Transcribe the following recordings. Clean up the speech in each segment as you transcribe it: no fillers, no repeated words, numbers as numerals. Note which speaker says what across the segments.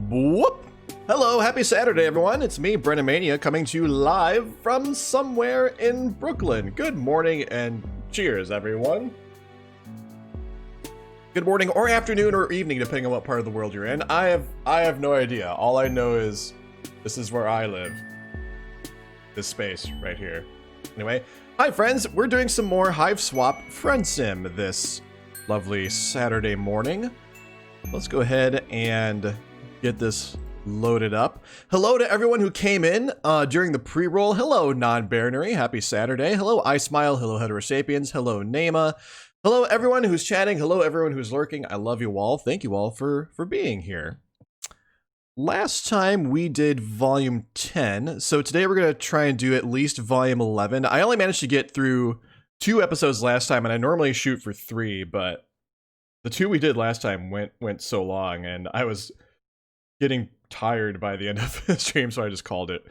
Speaker 1: Whoop! Hello, happy Saturday, everyone. It's me, Brennomania, coming to you live from somewhere in Brooklyn. Good morning and cheers, everyone. Good morning or afternoon or evening, depending on what part of the world you're in. I have no idea. All I know is this is where I live. This space right here. Anyway, hi friends. We're doing some more Hiveswap Friendsim this lovely Saturday morning. Let's go ahead and get this loaded up. Hello to everyone who came in during the pre-roll. Hello, non-binary. Happy Saturday. Hello, I Smile. Hello, Heterosapiens. Hello, Nema. Hello, everyone who's chatting. Hello, everyone who's lurking. I love you all. Thank you all for being here. Last time we did volume 10, so today we're going to try and do at least volume 11. I only managed to get through 2 episodes last time, and I normally shoot for 3, but the 2 we did last time went so long, and I was getting tired by the end of the stream, so I just called it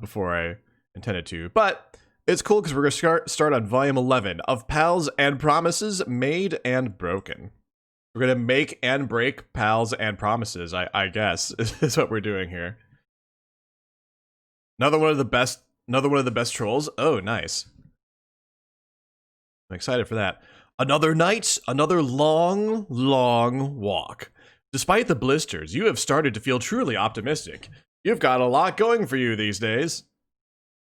Speaker 1: before I intended to. But it's cool because we're going to start on volume 11 of Pals and Promises Made and Broken. We're going to make and break pals and promises, I guess, is what we're doing here. Another one of the best trolls. Oh, nice. I'm excited for that. Another night, another long, long walk. Despite the blisters, you have started to feel truly optimistic. You've got a lot going for you these days.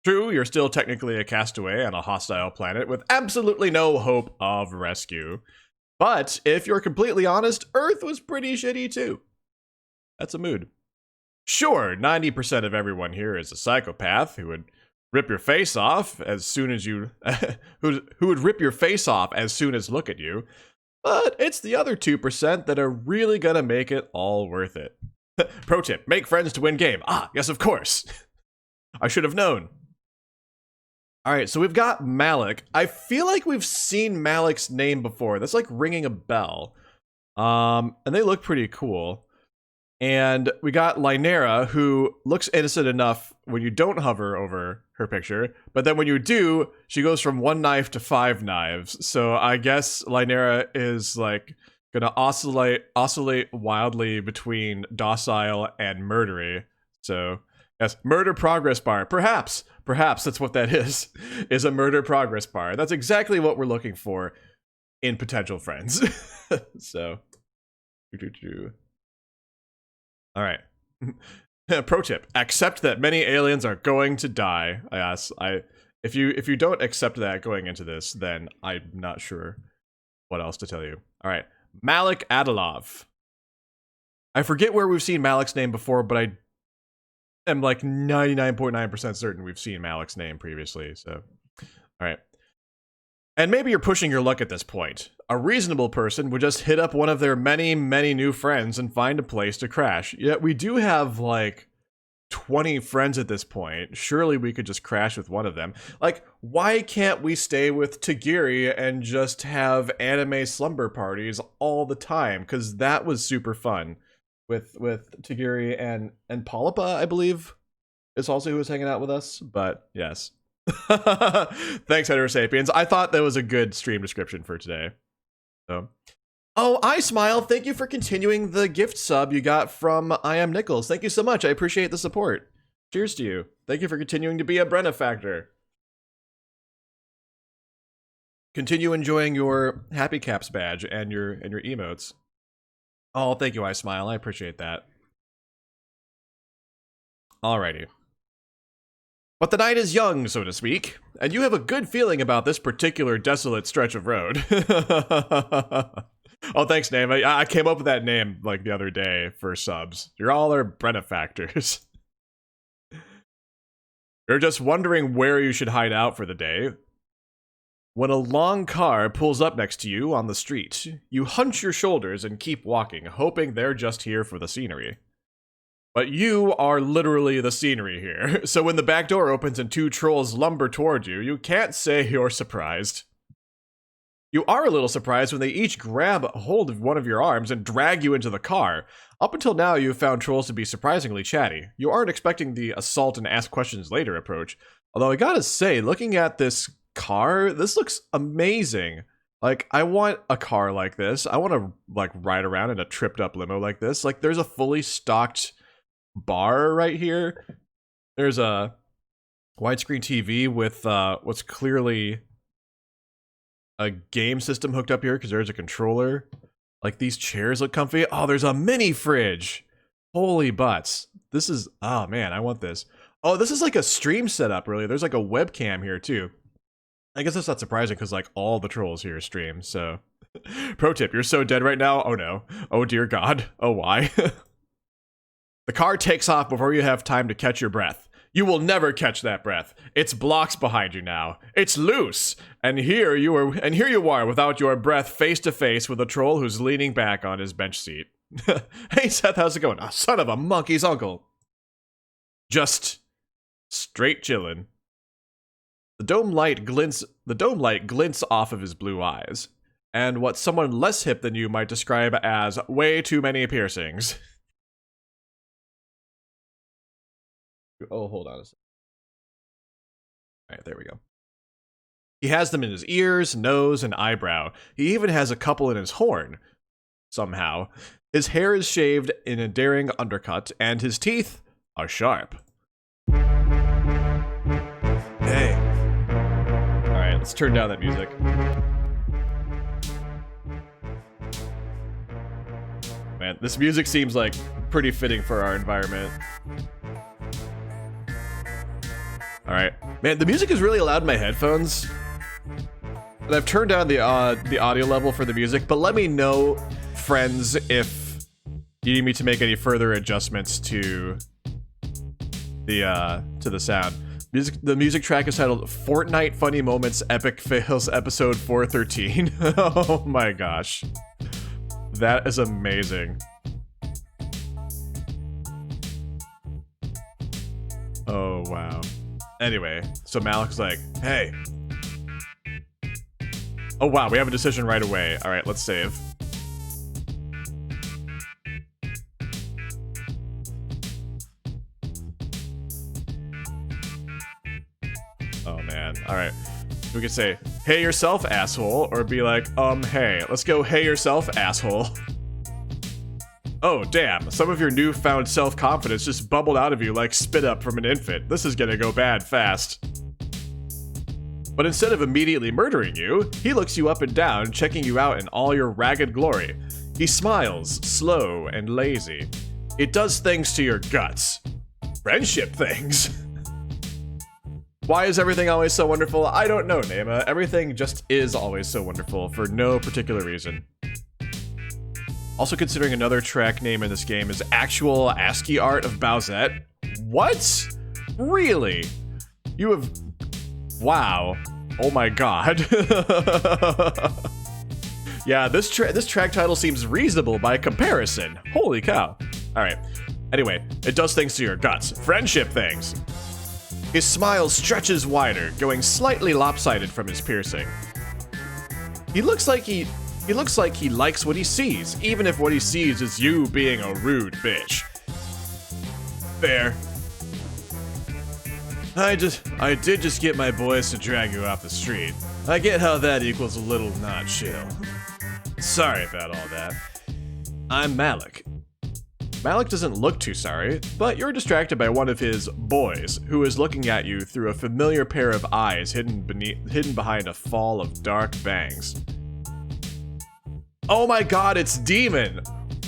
Speaker 1: True, you're still technically a castaway on a hostile planet with absolutely no hope of rescue. But if you're completely honest, Earth was pretty shitty too. That's a mood. Sure, 90% of everyone here is a psychopath who would rip your face off as soon as you who would rip your face off as soon as look at you. But it's the other 2% that are really gonna make it all worth it. Pro tip, make friends to win game. Ah, yes, of course. I should have known. Alright, so we've got Mallek. I feel like we've seen Mallek's name before. That's like ringing a bell. And they look pretty cool. And we got Lynera, who looks innocent enough when you don't hover over her picture, but then when you do, she goes from 1 knife to 5 knives. So I guess Lynera is like gonna oscillate wildly between docile and murdery. So yes, murder progress bar. Perhaps that's what that is a murder progress bar. That's exactly what we're looking for in potential friends. So, all right. Pro tip: accept that many aliens are going to die. If you don't accept that going into this, then I'm not sure what else to tell you. All right, Mallek Adilov. I forget where we've seen Mallek's name before, but I am like 99.9% certain we've seen Mallek's name previously. So, all right. And maybe you're pushing your luck at this point. A reasonable person would just hit up one of their many, many new friends and find a place to crash. Yet we do have like 20 friends at this point. Surely we could just crash with one of them. Like, why can't we stay with Tagiri and just have anime slumber parties all the time? Because that was super fun with Tagiri and Polypa, I believe, is also who was hanging out with us. But yes. Thanks, Heterosapiens. I thought that was a good stream description for today. So, oh, I Smile. Thank you for continuing the gift sub you got from I Am Nichols. Thank you so much. I appreciate the support. Cheers to you. Thank you for continuing to be a Brennifactor. Continue enjoying your Happy Caps badge and your emotes. Oh, thank you, I Smile. I appreciate that. Alrighty. But the night is young, so to speak, and you have a good feeling about this particular desolate stretch of road. Oh, thanks, name. I came up with that name like the other day for subs. You're all our Brennifactors. You're just wondering where you should hide out for the day. When a long car pulls up next to you on the street, you hunch your shoulders and keep walking, hoping they're just here for the scenery. But you are literally the scenery here, so when the back door opens and 2 trolls lumber toward you, you can't say you're surprised. You are a little surprised when they each grab hold of one of your arms and drag you into the car. Up until now, you've found trolls to be surprisingly chatty. You aren't expecting the assault and ask questions later approach, although I gotta say, looking at this car, this looks amazing. Like, I want a car like this. I want to, like, ride around in a tripped up limo like this. Like, there's a fully stocked bar right here. There's a widescreen TV with what's clearly a game system hooked up here because there's a controller. Like, these chairs look comfy. Oh, there's a mini fridge. Holy butts. This is, oh man, I want this. Oh, this is like a stream setup, really. There's like a webcam here, too. I guess that's not surprising because, like, all the trolls here stream, so. Pro tip, you're so dead right now? Oh no. Oh dear God. Oh, why? The car takes off before you have time to catch your breath. You will never catch that breath. It's blocks behind you now. It's loose. And here you are without your breath face to face with a troll who's leaning back on his bench seat. Hey Seth, how's it going? Oh, son of a monkey's uncle. Just straight chillin'. The dome light glints off of his blue eyes, and what someone less hip than you might describe as way too many piercings. Oh, hold on a second. Alright, there we go. He has them in his ears, nose, and eyebrow. He even has a couple in his horn. Somehow. His hair is shaved in a daring undercut, and his teeth are sharp. Hey. Alright, let's turn down that music. Man, this music seems like pretty fitting for our environment. Alright. Man, the music is really loud in my headphones. And I've turned down the audio level for the music, but let me know, friends, if you need me to make any further adjustments to the sound. The music track is titled Fortnite Funny Moments Epic Fails Episode 413. Oh my gosh. That is amazing. Oh wow. Anyway, so Mallek's like, hey. Oh wow, we have a decision right away. Alright, let's save. Oh man, alright. We could say, hey yourself, asshole, or be like, hey. Let's go, hey yourself, asshole. Oh, damn, some of your newfound self-confidence just bubbled out of you like spit up from an infant. This is gonna go bad fast. But instead of immediately murdering you, he looks you up and down, checking you out in all your ragged glory. He smiles, slow and lazy. It does things to your guts. Friendship things. Why is everything always so wonderful? I don't know, Nema. Everything just is always so wonderful for no particular reason. Also considering another track name in this game is Actual ASCII Art of Bowsette. What? Really? You have... Wow. Oh my god. Yeah, this track title seems reasonable by comparison. Holy cow. Alright. Anyway, it does things to your guts. Friendship things. His smile stretches wider, going slightly lopsided from his piercing. He looks like he likes what he sees, even if what he sees is you being a rude bitch. Fair. I did just get my boys to drag you off the street. I get how that equals a little not chill. Sorry about all that. I'm Mallek. Mallek doesn't look too sorry, but you're distracted by one of his boys, who is looking at you through a familiar pair of eyes hidden behind a fall of dark bangs. Oh my god, it's Demon!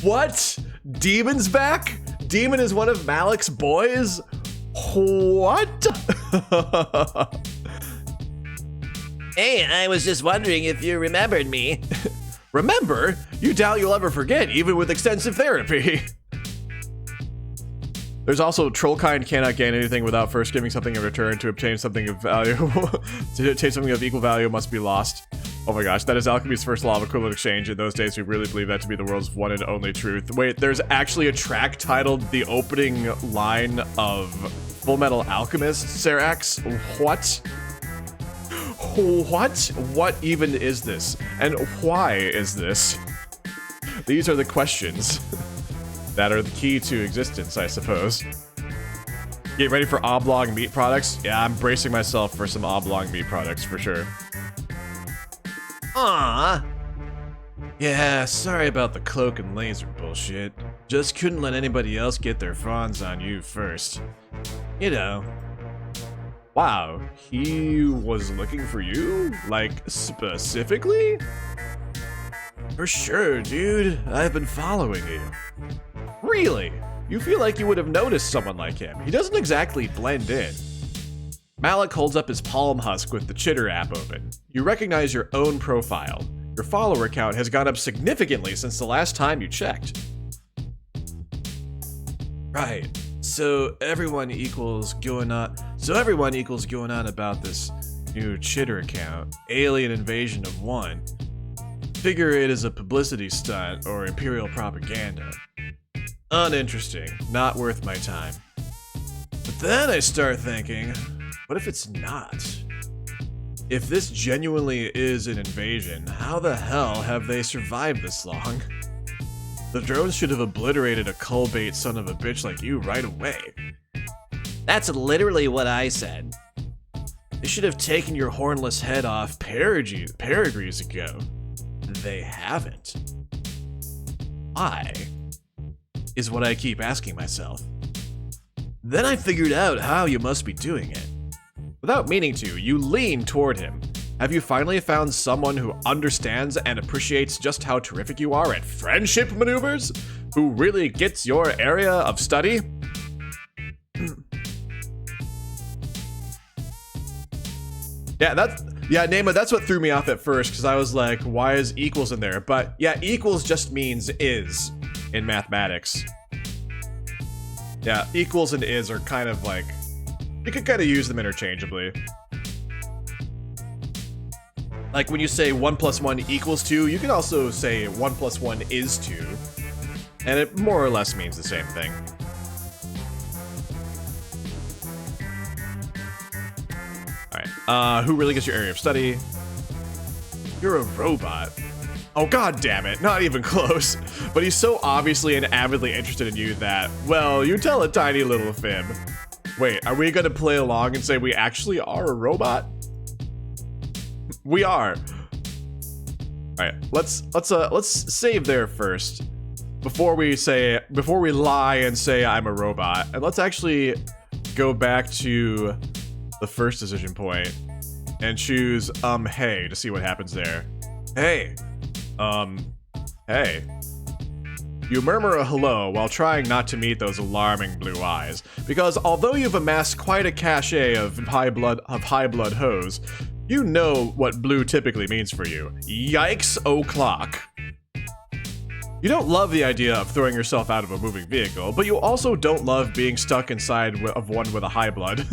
Speaker 1: What? Demon's back? Demon is one of Mallek's boys? What?
Speaker 2: Hey, I was just wondering if you remembered me.
Speaker 1: Remember? You doubt you'll ever forget, even with extensive therapy. There's also Trollkind cannot gain anything without first giving something in return. To obtain something of value. To obtain something of equal value must be lost. Oh my gosh, that is alchemy's first law of equivalent exchange. In those days, we really believe that to be the world's one and only truth. Wait, there's actually a track titled The Opening Line of Full Metal Alchemist, Serax? What? What? What even is this? And why is this? These are the questions that are the key to existence, I suppose. Get ready for oblong meat products? Yeah, I'm bracing myself for some oblong meat products for sure.
Speaker 2: Aw.
Speaker 1: Yeah, sorry about the cloak and laser bullshit. Just couldn't let anybody else get their fawns on you first. You know. Wow, he was looking for you? Like, specifically? For sure, dude. I've been following you. Really? You feel like you would have noticed someone like him. He doesn't exactly blend in. Mallek holds up his palm husk with the Chitter app open. You recognize your own profile. Your follower count has gone up significantly since the last time you checked. Right. So everyone equals going on about this new Chitter account, Alien Invasion of One. Figure it as a publicity stunt or imperial propaganda. Uninteresting, not worth my time. But then I start thinking, what if it's not? If this genuinely is an invasion, how the hell have they survived this long? The drones should have obliterated a cull-bait son of a bitch like you right away.
Speaker 2: That's literally what I said.
Speaker 1: They should have taken your hornless head off pedigrees ago. They haven't. Why? Is what I keep asking myself. Then I figured out how you must be doing it. Without meaning to, you lean toward him. Have you finally found someone who understands and appreciates just how terrific you are at friendship maneuvers? Who really gets your area of study? Nema, that's what threw me off at first, because I was like, why is equals in there? But yeah, equals just means is in mathematics. Yeah, equals and is are kind of like, you could kind of use them interchangeably. Like when you say 1 + 1 = 2, you can also say 1 + 1 is 2. And it more or less means the same thing. Alright, who really gets your area of study? You're a robot. Oh, god damn it, not even close. But he's so obviously and avidly interested in you that, well, you tell a tiny little fib. Wait, are we gonna play along and say we actually are a robot? We are. Alright, let's save there first. Before we lie and say I'm a robot. And let's actually go back to the first decision point and choose hey to see what happens there. Hey. Hey. You murmur a hello while trying not to meet those alarming blue eyes, because although you've amassed quite a cachet of high blood hoes, you know what blue typically means for you. Yikes o'clock. You don't love the idea of throwing yourself out of a moving vehicle, but you also don't love being stuck inside of one with a high blood.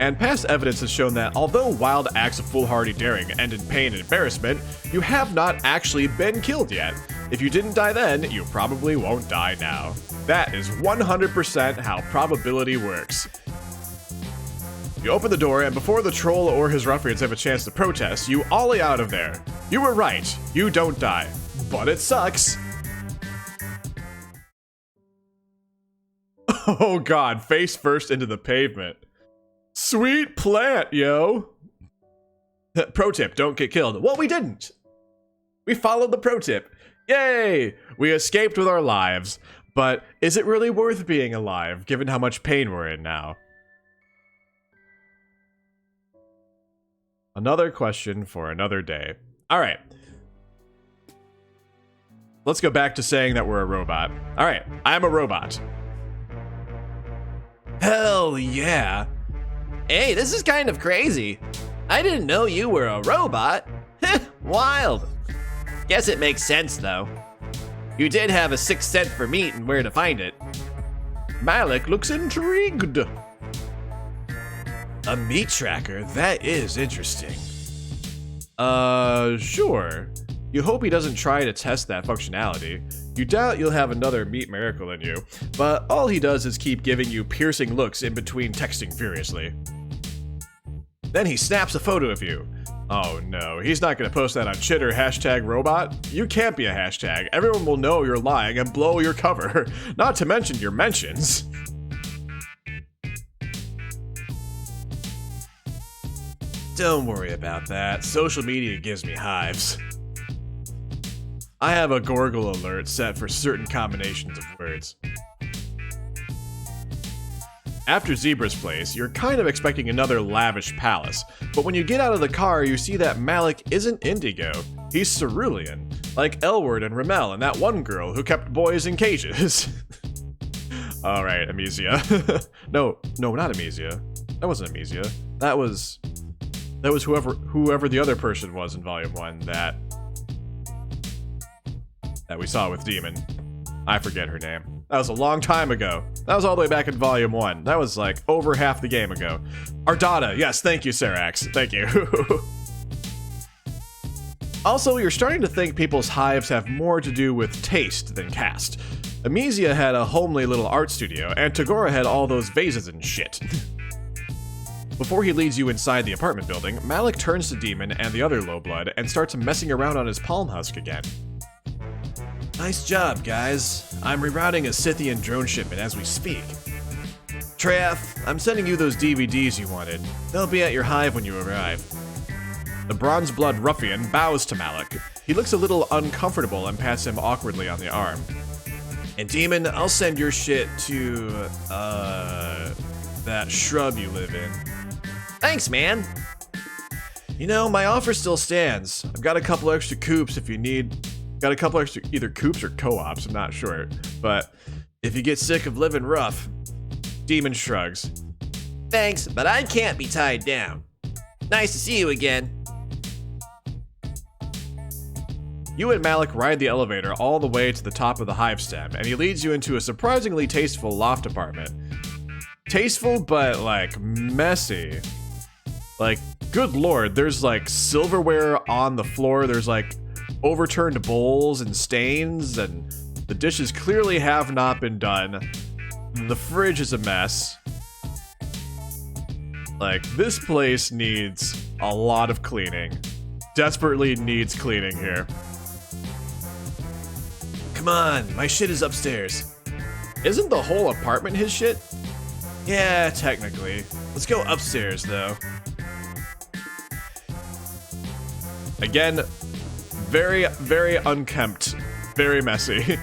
Speaker 1: And past evidence has shown that although wild acts of foolhardy daring end in pain and embarrassment, you have not actually been killed yet. If you didn't die then, you probably won't die now. That is 100% how probability works. You open the door, and before the troll or his ruffians have a chance to protest, you ollie out of there. You were right, you don't die. But it sucks. Oh god, face first into the pavement. Sweet plant, yo. Pro tip, don't get killed. Well, we didn't. We followed the pro tip. Yay! We escaped with our lives. But is it really worth being alive, given how much pain we're in now? Another question for another day. Alright. Let's go back to saying that we're a robot. Alright, I'm a robot. Hell yeah.
Speaker 2: Hey, this is kind of crazy. I didn't know you were a robot. Wild. Guess it makes sense, though. You did have a 6th sense for meat and where to find it.
Speaker 1: Mallek looks intrigued. A meat tracker? That is interesting. Sure. You hope he doesn't try to test that functionality. You doubt you'll have another meat miracle in you, but all he does is keep giving you piercing looks in between texting furiously. Then he snaps a photo of you. Oh no, he's not gonna post that on Chitter #robot. You can't be a hashtag. Everyone will know you're lying and blow your cover. Not to mention your mentions. Don't worry about that. Social media gives me hives. I have a Gorgle alert set for certain combinations of words. After Zebra's place, you're kind of expecting another lavish palace, but when you get out of the car, you see that Mallek isn't indigo. He's cerulean, like Elward and Ramel and that one girl who kept boys in cages. Alright, Amesia. No, not Amesia. That wasn't Amesia. That was whoever the other person was in Volume 1 that we saw with Demon. I forget her name. That was a long time ago. That was all the way back in Volume 1. That was like over half the game ago. Ardata, yes, thank you, Serax. Thank you. Also, you're starting to think people's hives have more to do with taste than caste. Amesia had a homely little art studio, and Tagora had all those vases and shit. Before he leads you inside the apartment building, Mallek turns to Demon and the other lowblood and starts messing around on his palm husk again. Nice job, guys. I'm rerouting a Scythian drone shipment as we speak. Traf, I'm sending you those DVDs you wanted. They'll be at your hive when you arrive. The bronze blood ruffian bows to Mallek. He looks a little uncomfortable and pats him awkwardly on the arm. And Demon, I'll send your shit to, that shrub you live in.
Speaker 2: Thanks, man.
Speaker 1: You know, my offer still stands. I've got a couple extra coops if you need. Got a couple extra either coops or co-ops, I'm not sure. But if you get sick of living rough, Demon shrugs.
Speaker 2: Thanks, but I can't be tied down. Nice to see you again.
Speaker 1: You and Mallek ride the elevator all the way to the top of the hive stem, and he leads you into a surprisingly tasteful loft apartment. Tasteful, but like messy. Like, good lord, there's like silverware on the floor, there's like overturned bowls and stains, and the dishes clearly have not been done. The fridge is a mess. Like, this place needs a lot of cleaning. Desperately needs cleaning here. Come on, my shit is upstairs. Isn't the whole apartment his shit? Yeah, technically. Let's go upstairs, though. Again, very, very unkempt. Very messy.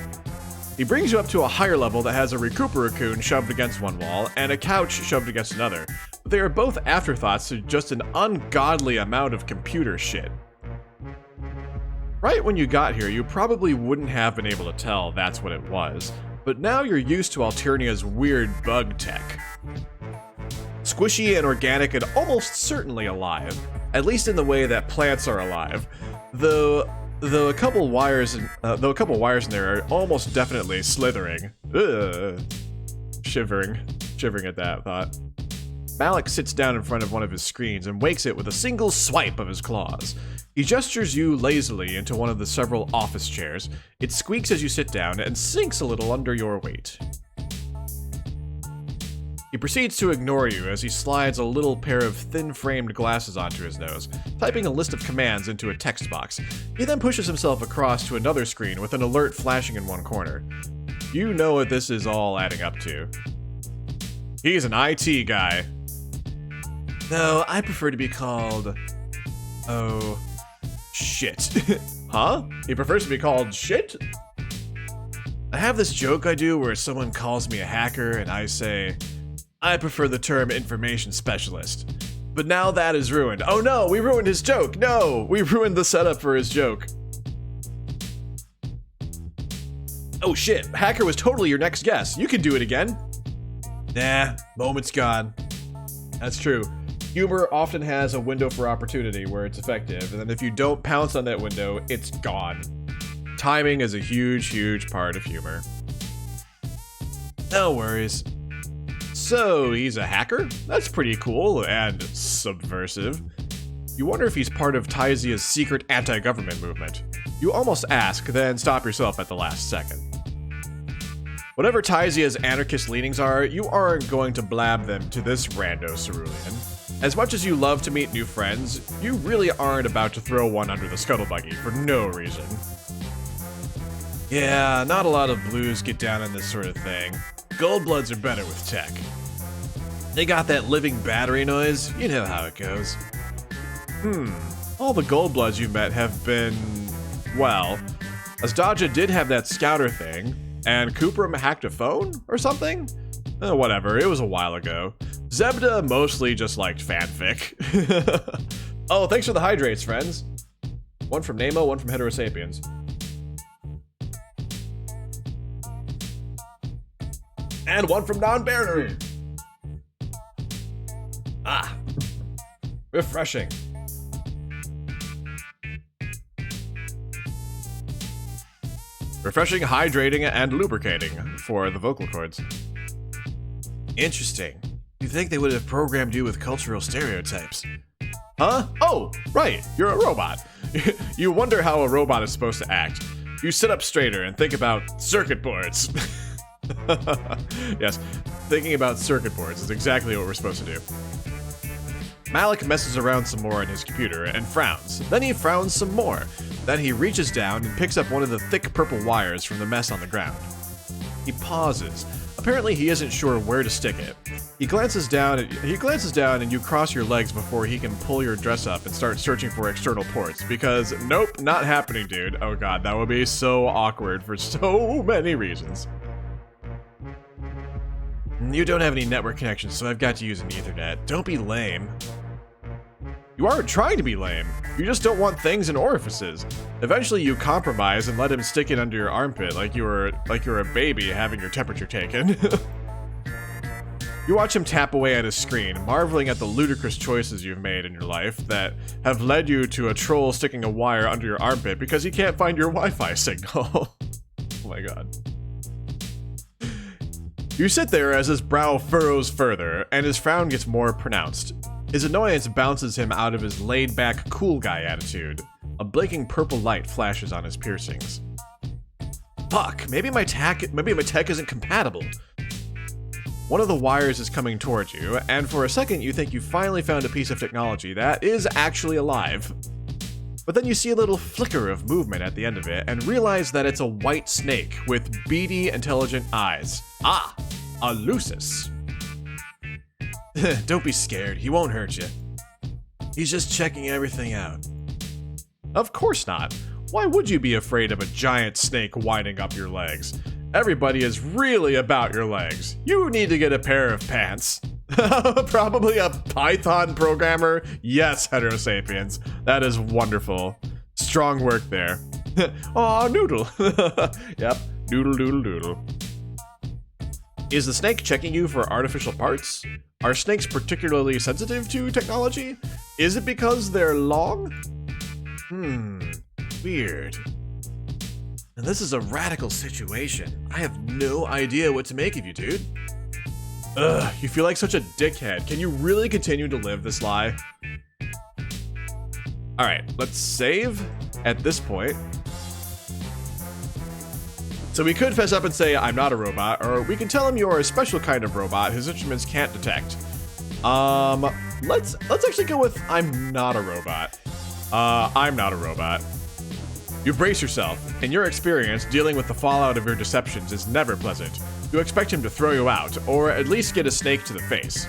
Speaker 1: He brings you up to a higher level that has a Recuperacoon shoved against one wall and a couch shoved against another. But they are both afterthoughts to just an ungodly amount of computer shit. Right when you got here, you probably wouldn't have been able to tell that's what it was, but now you're used to Alternia's weird bug tech. Squishy and organic and almost certainly alive, at least in the way that plants are alive. Though a couple wires in there are almost definitely slithering. Ugh. Shivering at that thought. Mallek sits down in front of one of his screens and wakes it with a single swipe of his claws. He gestures you lazily into one of the several office chairs. It squeaks as you sit down and sinks a little under your weight. He proceeds to ignore you as he slides a little pair of thin-framed glasses onto his nose, typing a list of commands into a text box. He then pushes himself across to another screen with an alert flashing in one corner. You know what this is all adding up to. He's an IT guy. No, I prefer to be called... oh... shit. Huh? He prefers to be called shit? I have this joke I do where someone calls me a hacker and I say, I prefer the term information specialist. But now that is ruined. Oh no, we ruined his joke. No, we ruined the setup for his joke. Oh shit, hacker was totally your next guess. You can do it again. Nah, moment's gone. That's true. Humor often has a window for opportunity where it's effective, and then if you don't pounce on that window, it's gone. Timing is a huge, huge part of humor. No worries. So, he's a hacker? That's pretty cool and subversive. You wonder if he's part of Tyzia's secret anti-government movement. You almost ask, then stop yourself at the last second. Whatever Tyzia's anarchist leanings are, you aren't going to blab them to this rando cerulean. As much as you love to meet new friends, you really aren't about to throw one under the scuttlebuggy for no reason. Yeah, not a lot of blues get down on this sort of thing. Goldbloods are better with tech. They got that living battery noise, you know how it goes. All the Goldbloods you've met have been, well, Azdaja did have that scouter thing, and Cooperum hacked a phone or something? Whatever, it was a while ago. Zebda mostly just liked fanfic. Oh, thanks for the hydrates, friends. One from Nemo, one from Heterosapiens. And one from non-binary. Ah, refreshing. Refreshing, hydrating, and lubricating for the vocal cords. Interesting. You think they would have programmed you with cultural stereotypes? Huh? Oh, right, you're a robot. You wonder how a robot is supposed to act. You sit up straighter and think about circuit boards. Yes, thinking about circuit boards is exactly what we're supposed to do. Mallek messes around some more in his computer and frowns. Then he frowns some more. Then he reaches down and picks up one of the thick purple wires from the mess on the ground. He pauses. Apparently he isn't sure where to stick it. He glances down and you cross your legs before he can pull your dress up and start searching for external ports because nope, not happening, dude. Oh god, that would be so awkward for so many reasons. You don't have any network connections, so I've got to use an Ethernet. Don't be lame. You aren't trying to be lame. You just don't want things in orifices. Eventually you compromise and let him stick it under your armpit like you're a baby having your temperature taken. You watch him tap away at his screen, marveling at the ludicrous choices you've made in your life that have led you to a troll sticking a wire under your armpit because he can't find your Wi-Fi signal. Oh my god. You sit there as his brow furrows further, and his frown gets more pronounced. His annoyance bounces him out of his laid-back, cool guy attitude. A blinking purple light flashes on his piercings. Fuck, maybe my tech isn't compatible. One of the wires is coming towards you, and for a second you think you finally found a piece of technology that is actually alive. But then you see a little flicker of movement at the end of it and realize that it's a white snake with beady, intelligent eyes. Ah, a Lucis. Don't be scared, he won't hurt you. He's just checking everything out. Of course not. Why would you be afraid of a giant snake winding up your legs? Everybody is really about your legs. You need to get a pair of pants. Probably a Python programmer? Yes, Heterosapiens. That is wonderful. Strong work there. Aw, noodle. Yep, noodle doodle doodle. Is the snake checking you for artificial parts? Are snakes particularly sensitive to technology? Is it because they're long? Weird. And this is a radical situation. I have no idea what to make of you, dude. Ugh, you feel like such a dickhead. Can you really continue to live this lie? Alright, let's save at this point. So we could fess up and say, I'm not a robot, or we can tell him you're a special kind of robot his instruments can't detect. Let's actually go with, I'm not a robot. I'm not a robot. You brace yourself. In your experience, dealing with the fallout of your deceptions is never pleasant. You expect him to throw you out, or at least get a snake to the face.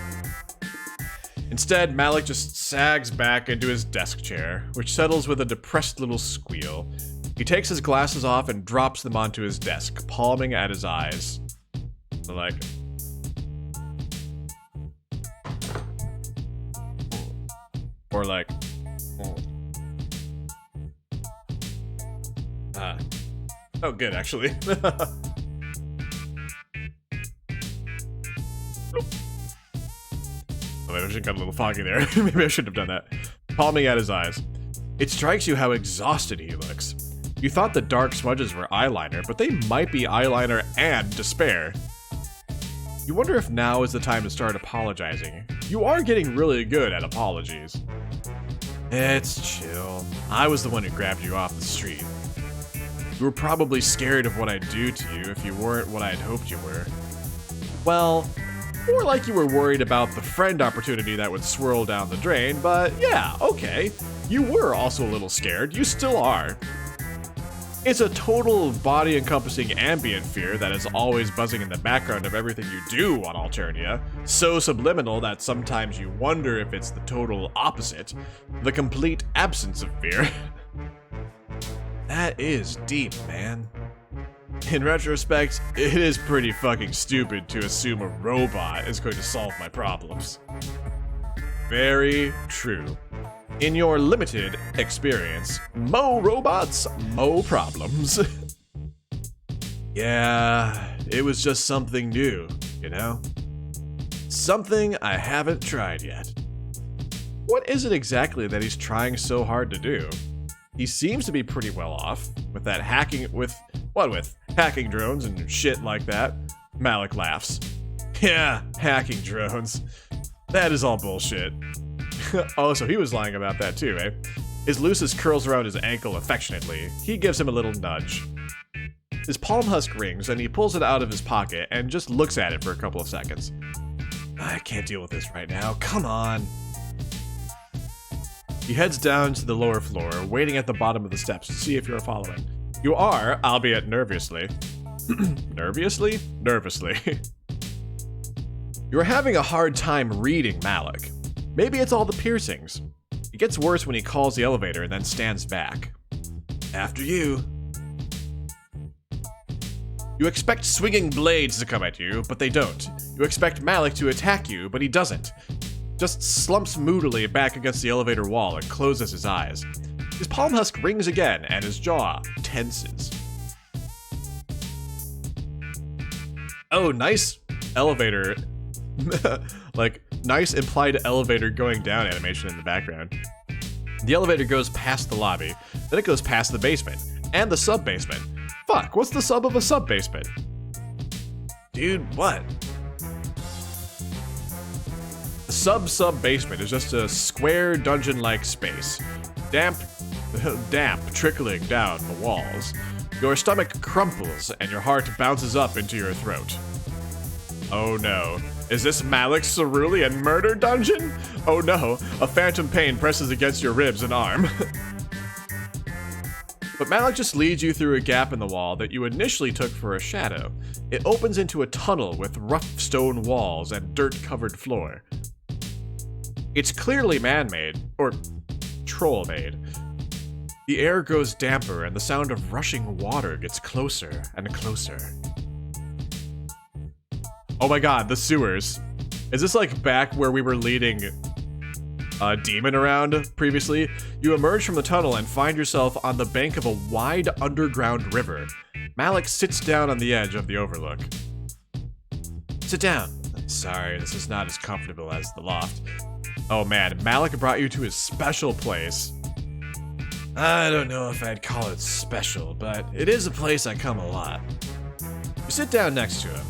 Speaker 1: Instead, Mallek just sags back into his desk chair, which settles with a depressed little squeal. He takes his glasses off and drops them onto his desk, palming at his eyes. Like... Or like... Oh, good, actually. Oh, maybe I should have got a little foggy there. Maybe I shouldn't have done that. Palming at his eyes. It strikes you how exhausted he looks. You thought the dark smudges were eyeliner, but they might be eyeliner and despair. You wonder if now is the time to start apologizing. You are getting really good at apologies. It's chill. I was the one who grabbed you off the street. You were probably scared of what I'd do to you if you weren't what I'd hoped you were. Well, more like you were worried about the friend opportunity that would swirl down the drain, but yeah, okay. You were also a little scared. You still are. It's a total body-encompassing ambient fear that is always buzzing in the background of everything you do on Alternia, so subliminal that sometimes you wonder if it's the total opposite, the complete absence of fear. That is deep, man. In retrospect, it is pretty fucking stupid to assume a robot is going to solve my problems. Very true. In your limited experience, mo robots, mo problems. Yeah, it was just something new, you know? Something I haven't tried yet. What is it exactly that he's trying so hard to do? He seems to be pretty well off with that hacking, with hacking drones and shit like that. Mallek laughs. Yeah, hacking drones. That is all bullshit. Oh, so he was lying about that too, eh? His Lucis curls around his ankle affectionately. He gives him a little nudge. His palm husk rings and he pulls it out of his pocket and just looks at it for a couple of seconds. I can't deal with this right now, come on. He heads down to the lower floor, waiting at the bottom of the steps to see if you're following. You are, albeit nervously. Nervously? Nervously. You're having a hard time reading Mallek. Maybe it's all the piercings. It gets worse when he calls the elevator and then stands back. After you. You expect swinging blades to come at you, but they don't. You expect Mallek to attack you, but he doesn't. Just slumps moodily back against the elevator wall and closes his eyes. His palm husk rings again, and his jaw tenses. Oh, nice elevator. Like, nice implied elevator going down animation in the background. The elevator goes past the lobby, then it goes past the basement, and the sub-basement. Fuck, what's the sub of a sub-basement? Dude, what? The sub-basement is just a square dungeon-like space. Damp, trickling down the walls. Your stomach crumples, and your heart bounces up into your throat. Oh no. Is this Mallek's cerulean murder dungeon? Oh no, a phantom pain presses against your ribs and arm. But Mallek just leads you through a gap in the wall that you initially took for a shadow. It opens into a tunnel with rough stone walls and dirt-covered floor. It's clearly man-made, or troll-made. The air grows damper and the sound of rushing water gets closer and closer. Oh my god, the sewers. Is this like back where we were leading a demon around previously? You emerge from the tunnel and find yourself on the bank of a wide underground river. Mallek sits down on the edge of the overlook. Sit down. Sorry, this is not as comfortable as the loft. Oh man, Mallek brought you to his special place. I don't know if I'd call it special, but it is a place I come a lot. You sit down next to him.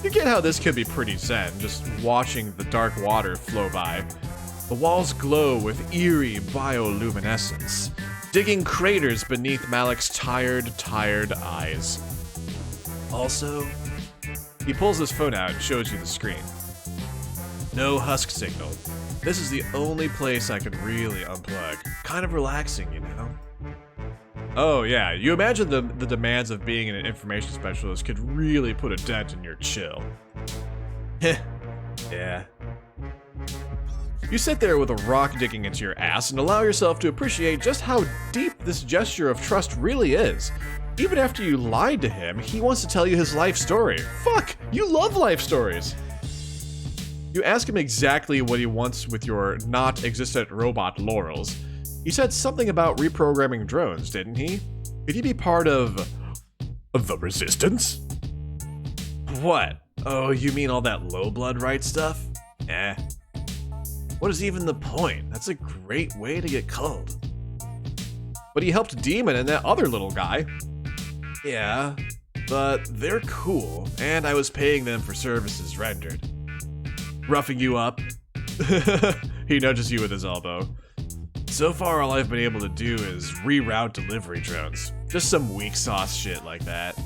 Speaker 1: You get how this could be pretty zen, just watching the dark water flow by. The walls glow with eerie bioluminescence, digging craters beneath Mallek's tired eyes. Also, he pulls his phone out and shows you the screen. No husk signal. This is the only place I could really unplug. Kind of relaxing, you know? Oh yeah, you imagine the demands of being an information specialist could really put a dent in your chill. Heh, yeah. You sit there with a rock digging into your ass and allow yourself to appreciate just how deep this gesture of trust really is. Even after you lied to him, he wants to tell you his life story. Fuck, you love life stories! You ask him exactly what he wants with your not-existent robot laurels. He said something about reprogramming drones, didn't he? Could he be part of the Resistance? What? Oh, you mean all that low blood right stuff? Eh. What is even the point? That's a great way to get culled. But he helped Demon and that other little guy. Yeah, but they're cool, and I was paying them for services rendered. Roughing you up? He nudges you with his elbow. So far, all I've been able to do is reroute delivery drones. Just some weak sauce shit like that.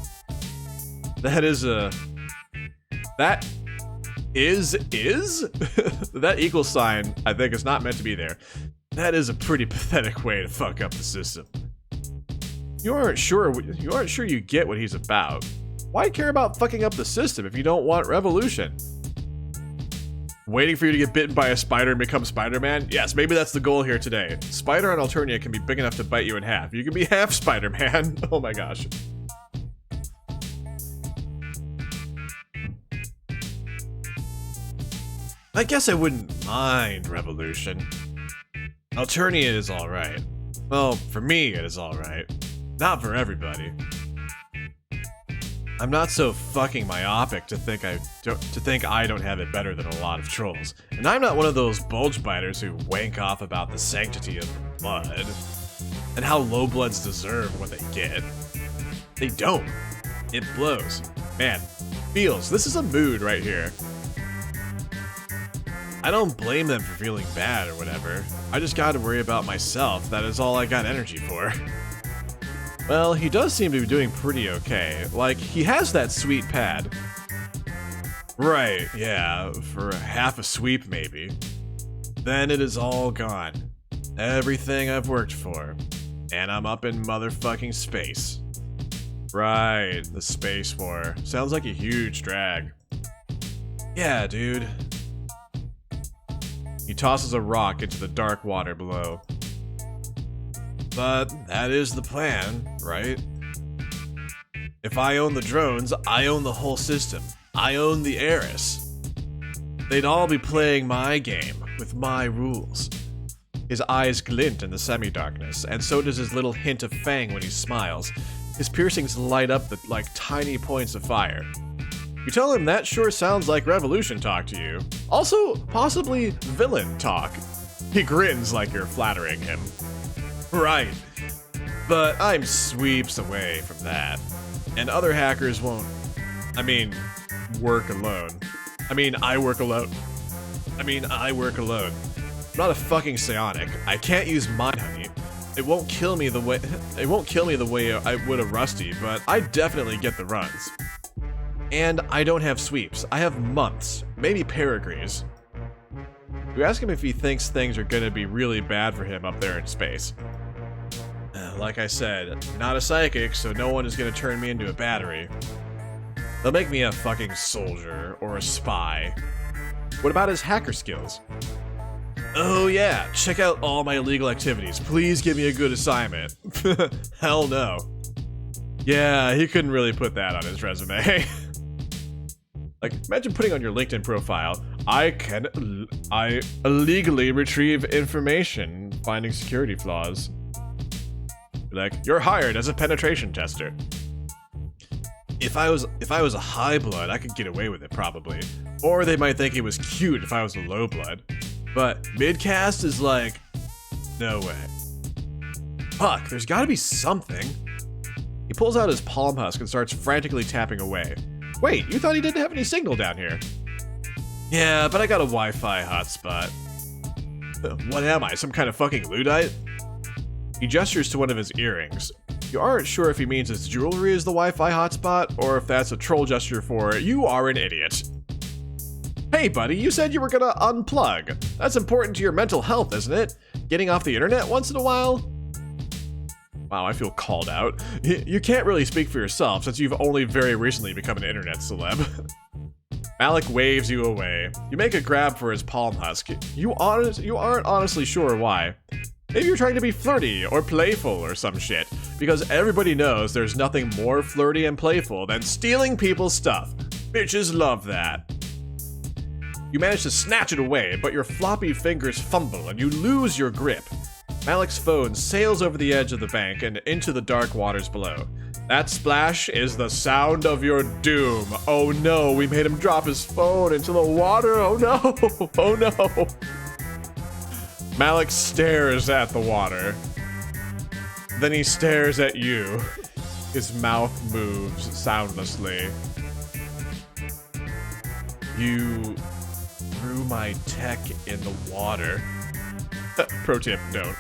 Speaker 1: That is? That equal sign, I think, is not meant to be there. That is a pretty pathetic way to fuck up the system. You aren't sure you get what he's about. Why care about fucking up the system if you don't want revolution? Waiting for you to get bitten by a spider and become Spider-Man? Yes, maybe that's the goal here today. Spider on Alternia can be big enough to bite you in half. You can be half Spider-Man. Oh my gosh. I guess I wouldn't mind revolution. Alternia is alright. Well, for me it is alright. Not for everybody. I'm not so fucking myopic to think I don't have it better than a lot of trolls. And I'm not one of those bulge biters who wank off about the sanctity of blood and how low bloods deserve what they get. They don't. It blows. Man, feels. This is a mood right here. I don't blame them for feeling bad or whatever. I just gotta worry about myself. That is all I got energy for. Well, he does seem to be doing pretty okay. Like, he has that sweet pad. Right, yeah, for half a sweep maybe. Then it is all gone. Everything I've worked for. And I'm up in motherfucking space. Right, the space war. Sounds like a huge drag. Yeah, dude. He tosses a rock into the dark water below. But that is the plan, right? If I own the drones, I own the whole system. I own the heiress. They'd all be playing my game, with my rules. His eyes glint in the semi-darkness, and so does his little hint of fang when he smiles. His piercings light up like tiny points of fire. You tell him that sure sounds like revolution talk to you. Also, possibly villain talk. He grins like you're flattering him. Right. But I'm sweeps away from that. And other hackers won't, work alone. I work alone. I work alone. I'm not a fucking psionic. I can't use mind honey. It won't kill me the way I would a Rusty, but I definitely get the runs. And I don't have sweeps. I have months, maybe peregrees. You ask him if he thinks things are gonna be really bad for him up there in space. Like I said, not a psychic, so no one is gonna turn me into a battery. They'll make me a fucking soldier or a spy. What about his hacker skills? Oh yeah, check out all my illegal activities. Please give me a good assignment. Hell no. Yeah, he couldn't really put that on his resume. Like, imagine putting on your LinkedIn profile, I illegally retrieve information, finding security flaws. Like, you're hired as a penetration tester. If I was a high blood, I could get away with it probably. Or they might think it was cute if I was a low blood. But mid-caste is like, no way. Fuck, there's gotta be something. He pulls out his palm husk and starts frantically tapping away. Wait, you thought he didn't have any signal down here? Yeah, but I got a Wi-Fi hotspot. What am I, some kind of fucking Luddite? He gestures to one of his earrings. You aren't sure if he means his jewelry is the Wi-Fi hotspot, or if that's a troll gesture for, you are an idiot. Hey buddy, you said you were gonna unplug. That's important to your mental health, isn't it? Getting off the internet once in a while? Wow, I feel called out. You can't really speak for yourself since you've only very recently become an internet celeb. Mallek waves you away. You make a grab for his palm husk. You aren't honestly sure why. Maybe you're trying to be flirty or playful or some shit, because everybody knows there's nothing more flirty and playful than stealing people's stuff. Bitches love that. You manage to snatch it away, but your floppy fingers fumble and you lose your grip. Mallek's phone sails over the edge of the bank and into the dark waters below. That splash is the sound of your doom. Oh no, we made him drop his phone into the water. Oh no, oh no. Mallek stares at the water. Then he stares at you. His mouth moves soundlessly. You threw my tech in the water. Pro tip, don't.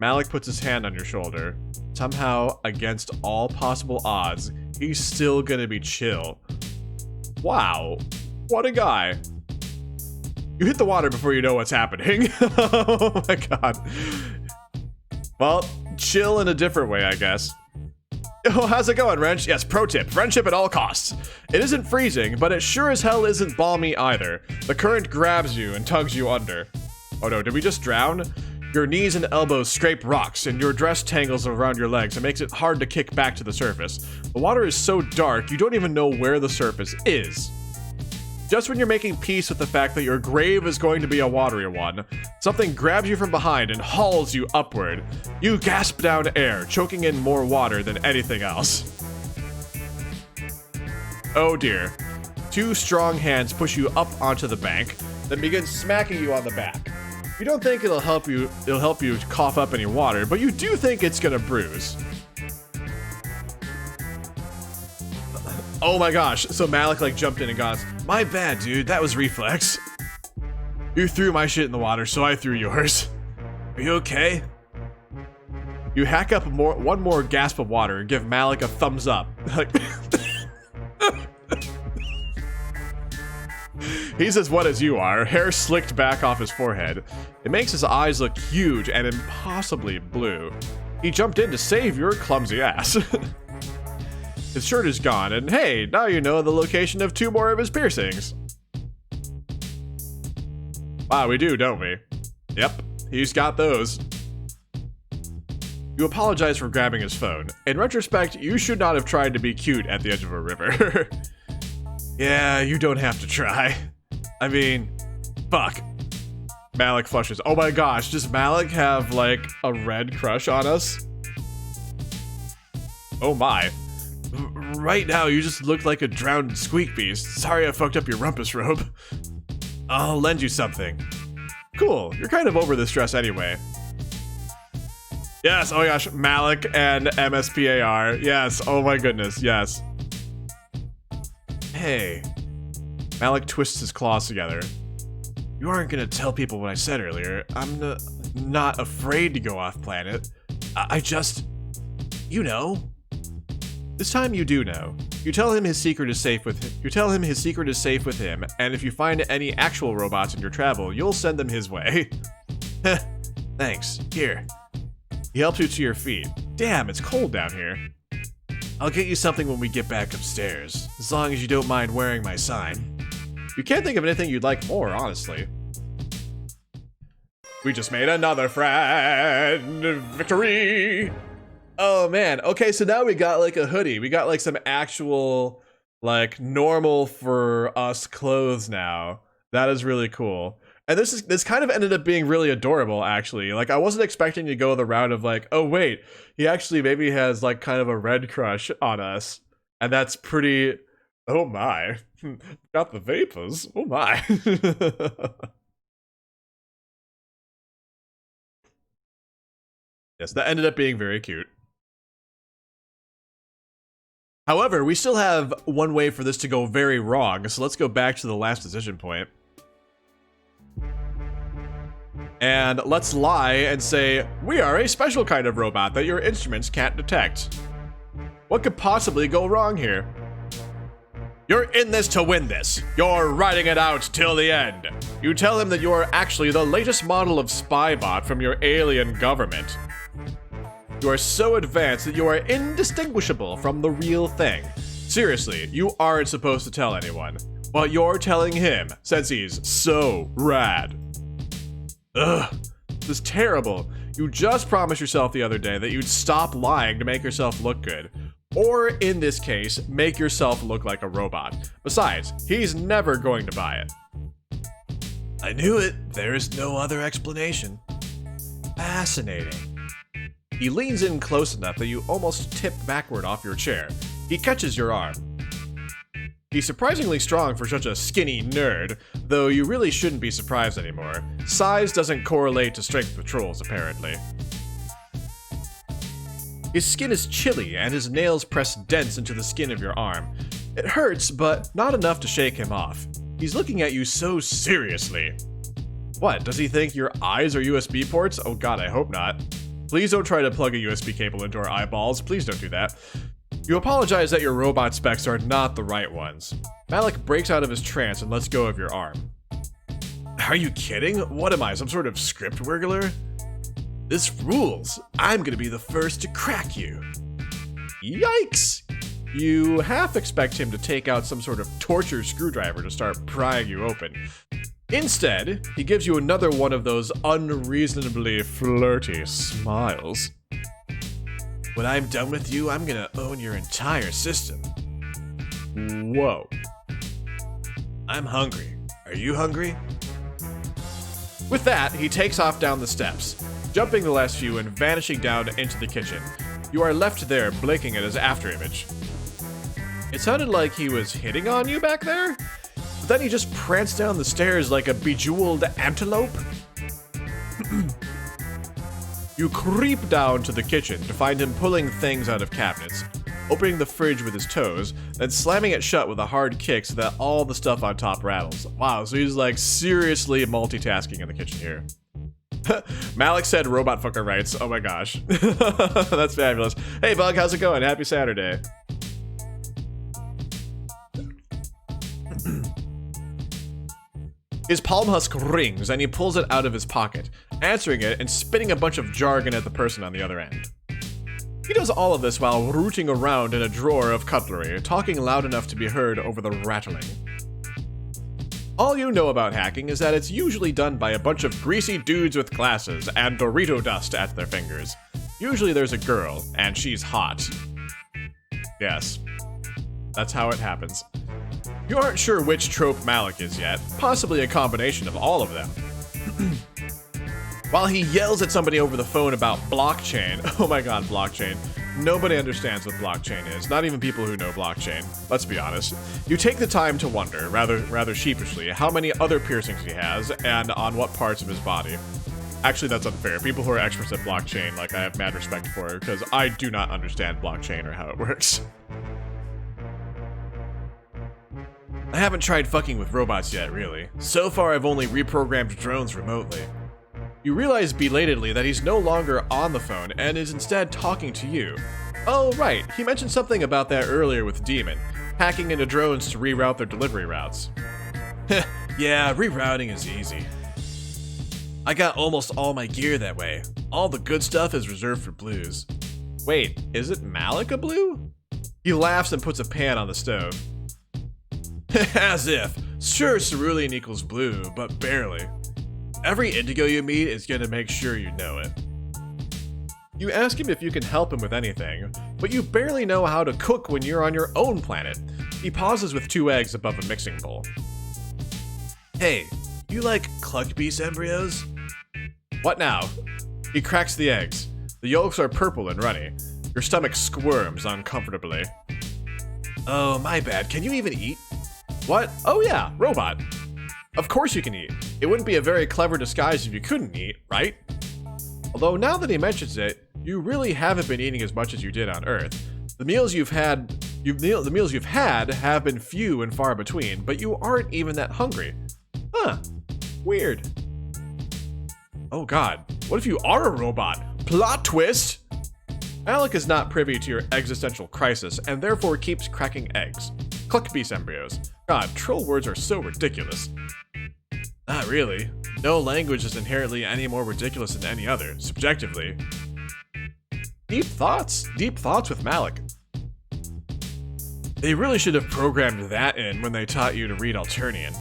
Speaker 1: Mallek puts his hand on your shoulder. Somehow, against all possible odds, he's still gonna be chill. Wow, what a guy. You hit the water before you know what's happening. Oh my god. Well, chill in a different way, I guess. Oh, how's it going, Wrench? Yes, pro tip, friendship at all costs. It isn't freezing, but it sure as hell isn't balmy either. The current grabs you and tugs you under. Oh no, did we just drown? Your knees and elbows scrape rocks, and your dress tangles around your legs and makes it hard to kick back to the surface. The water is so dark, you don't even know where the surface is. Just when you're making peace with the fact that your grave is going to be a watery one, something grabs you from behind and hauls you upward. You gasp down air, choking in more water than anything else. Oh dear. Two strong hands push you up onto the bank, then begin smacking you on the back. You don't think it'll help you cough up any water, but you do think it's gonna bruise. Oh my gosh, so Mallek like jumped in and goes, "My bad, dude, that was reflex. You threw my shit in the water, so I threw yours. Are you okay?" You hack up one more gasp of water and give Mallek a thumbs up. He's as wet as you are, hair slicked back off his forehead. It makes his eyes look huge and impossibly blue. He jumped in to save your clumsy ass. His shirt is gone, and hey, now you know the location of 2 more of his piercings. Wow, we do, don't we? Yep, he's got those. You apologize for grabbing his phone. In retrospect, you should not have tried to be cute at the edge of a river. Yeah, you don't have to try. I mean, fuck. Mallek flushes. Oh my gosh, does Mallek have like a red crush on us? Oh my. Right now, you just look like a drowned squeak beast. Sorry I fucked up your rumpus robe. I'll lend you something. Cool, you're kind of over this dress anyway. Yes, oh my gosh, Mallek and MSPAR. Yes, oh my goodness, yes. Hey. Mallek twists his claws together. You aren't gonna tell people what I said earlier. I'm not afraid to go off planet. I just... You know. This time you do know. You tell him his secret is safe with him. You tell him his secret is safe with him, and if you find any actual robots in your travel, you'll send them his way. Thanks. Here. He helps you to your feet. Damn, it's cold down here. I'll get you something when we get back upstairs, as long as you don't mind wearing my sign. You can't think of anything you'd like more, honestly. We just made another friend! Victory! Oh man, okay, so now we got like a hoodie. We got like some actual, like, normal for us clothes now. That is really cool. And this kind of ended up being really adorable, actually. Like, I wasn't expecting to go the route of like, oh wait, he actually maybe has like kind of a red crush on us. And that's pretty, oh my. Got the vapors, oh my. Yes, that ended up being very cute. However, we still have one way for this to go very wrong, so let's go back to the last decision point. And let's lie and say, we are a special kind of robot that your instruments can't detect. What could possibly go wrong here? You're in this to win this. You're riding it out till the end. You tell him that you are actually the latest model of spy bot from your alien government. You are so advanced that you are indistinguishable from the real thing. Seriously, you aren't supposed to tell anyone. But you're telling him, since he's so rad. Ugh, this is terrible. You just promised yourself the other day that you'd stop lying to make yourself look good. Or, in this case, make yourself look like a robot. Besides, he's never going to buy it. I knew it. There is no other explanation. Fascinating. He leans in close enough that you almost tip backward off your chair. He catches your arm. He's surprisingly strong for such a skinny nerd, though you really shouldn't be surprised anymore. Size doesn't correlate to strength patrols, apparently. His skin is chilly, and his nails press dense into the skin of your arm. It hurts, but not enough to shake him off. He's looking at you so seriously. What, does he think your eyes are USB ports? Oh god, I hope not. Please don't try to plug a USB cable into our eyeballs. Please don't do that. You apologize that your robot specs are not the right ones. Mallek breaks out of his trance and lets go of your arm. Are you kidding? What am I, some sort of script wiggler? This rules. I'm gonna be the first to crack you. Yikes! You half expect him to take out some sort of torture screwdriver to start prying you open. Instead, he gives you another one of those unreasonably flirty smiles. When I'm done with you, I'm gonna own your entire system. Whoa. I'm hungry. Are you hungry? With that, he takes off down the steps, jumping the last few and vanishing down into the kitchen. You are left there blinking at his afterimage. It sounded like he was hitting on you back there, but then he just pranced down the stairs like a bejeweled antelope. You creep down to the kitchen to find him pulling things out of cabinets, opening the fridge with his toes, then slamming it shut with a hard kick so that all the stuff on top rattles. Wow, so he's like seriously multitasking in the kitchen here. Mallek said robot fucker rights. Oh my gosh. That's fabulous. Hey Bug, how's it going? Happy Saturday. His palm husk rings and he pulls it out of his pocket, answering it and spitting a bunch of jargon at the person on the other end. He does all of this while rooting around in a drawer of cutlery, talking loud enough to be heard over the rattling. All you know about hacking is that it's usually done by a bunch of greasy dudes with glasses and Dorito dust at their fingers. Usually there's a girl, and she's hot. Yes, that's how it happens. You aren't sure which trope Mallek is yet, possibly a combination of all of them. While he yells at somebody over the phone about blockchain, oh my god, blockchain. Nobody understands what blockchain is, not even people who know blockchain, let's be honest. You take the time to wonder, rather sheepishly, how many other piercings he has and on what parts of his body. Actually, that's unfair. People who are experts at blockchain, like, I have mad respect for, because I do not understand blockchain or how it works. I haven't tried fucking with robots yet, really. So far, I've only reprogrammed drones remotely. You realize belatedly that he's no longer on the phone and is instead talking to you. Oh, right, he mentioned something about that earlier with Demon, hacking into drones to reroute their delivery routes. Yeah, rerouting is easy. I got almost all my gear that way. All the good stuff is reserved for blues. Wait, is it Mallek a blue? He laughs and puts a pan on the stove. As if. Sure, cerulean equals blue, but barely. Every indigo you meet is gonna make sure you know it. You ask him if you can help him with anything, but you barely know how to cook when you're on your own planet. He pauses with 2 eggs above a mixing bowl. Hey, you like cluck beast embryos? What now? He cracks the eggs. The yolks are purple and runny. Your stomach squirms uncomfortably. Oh, my bad. Can you even eat? What? Oh yeah, robot. Of course you can eat. It wouldn't be a very clever disguise if you couldn't eat, right? Although now that he mentions it, you really haven't been eating as much as you did on Earth. The meals you've had have been few and far between, but you aren't even that hungry. Huh. Weird. Oh god, what if you are a robot? Plot twist! Mallek is not privy to your existential crisis and therefore keeps cracking eggs. Cluck beast embryos. God, troll words are so ridiculous. Not really. No language is inherently any more ridiculous than any other, subjectively. Deep thoughts with Mallek. They really should have programmed that in when they taught you to read Alternian.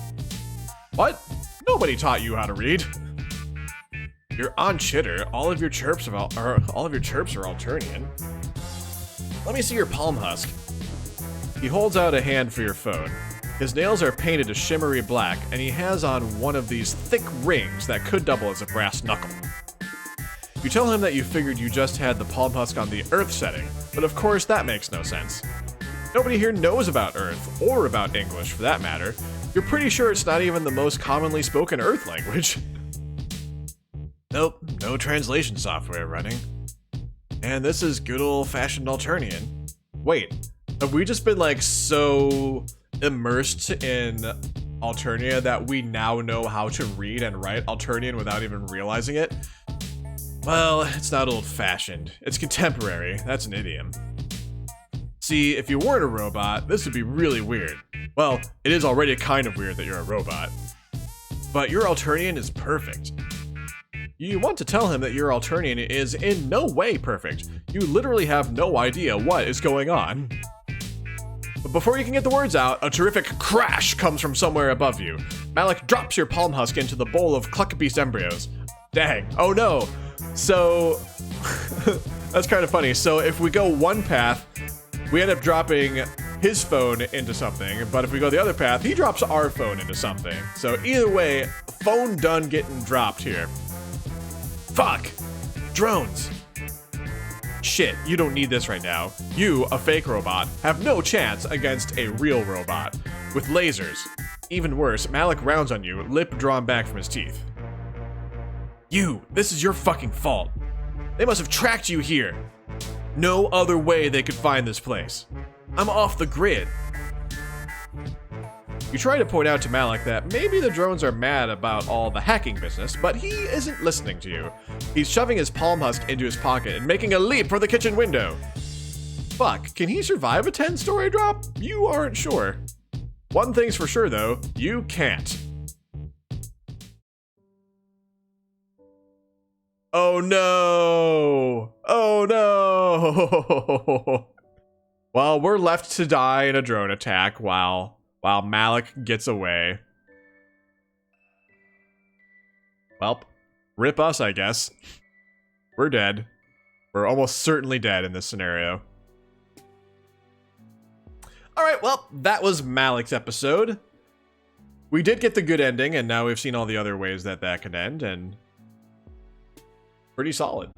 Speaker 1: What? Nobody taught you how to read. You're on Chitter. All of your chirps are Alternian. Let me see your palm husk. He holds out a hand for your phone. His nails are painted a shimmery black, and he has on one of these thick rings that could double as a brass knuckle. You tell him that you figured you just had the palm husk on the Earth setting, but of course that makes no sense. Nobody here knows about Earth, or about English for that matter. You're pretty sure it's not even the most commonly spoken Earth language. Nope, no translation software running. And this is good old-fashioned Alternian. Wait, have we just been like so immersed in Alternia that we now know how to read and write Alternian without even realizing it? Well, it's not old-fashioned. It's contemporary. That's an idiom. See, if you weren't a robot, this would be really weird. Well, it is already kind of weird that you're a robot. But your Alternian is perfect. You want to tell him that your Alternian is in no way perfect. You literally have no idea what is going on. But before you can get the words out, a terrific crash comes from somewhere above you. Mallek drops your palm husk into the bowl of Cluckbeast embryos. Dang. Oh no. So, that's kind of funny. So if we go one path, we end up dropping his phone into something, but if we go the other path, he drops our phone into something. So either way, phone done getting dropped here. Fuck. Drones. Shit, you don't need this right now. You, a fake robot, have no chance against a real robot. With lasers. Even worse, Mallek rounds on you, lip drawn back from his teeth. You, this is your fucking fault. They must have tracked you here. No other way they could find this place. I'm off the grid. You try to point out to Mallek that maybe the drones are mad about all the hacking business, but he isn't listening to you. He's shoving his palm husk into his pocket and making a leap for the kitchen window. Fuck, can he survive a 10-story drop? You aren't sure. One thing's for sure though, you can't. Oh no! Oh no! Well, we're left to die in a drone attack while Mallek gets away. Well, rip us, I guess. We're dead. We're almost certainly dead in this scenario. Alright, well, that was Mallek's episode. We did get the good ending, and now we've seen all the other ways that that can end, and pretty solid.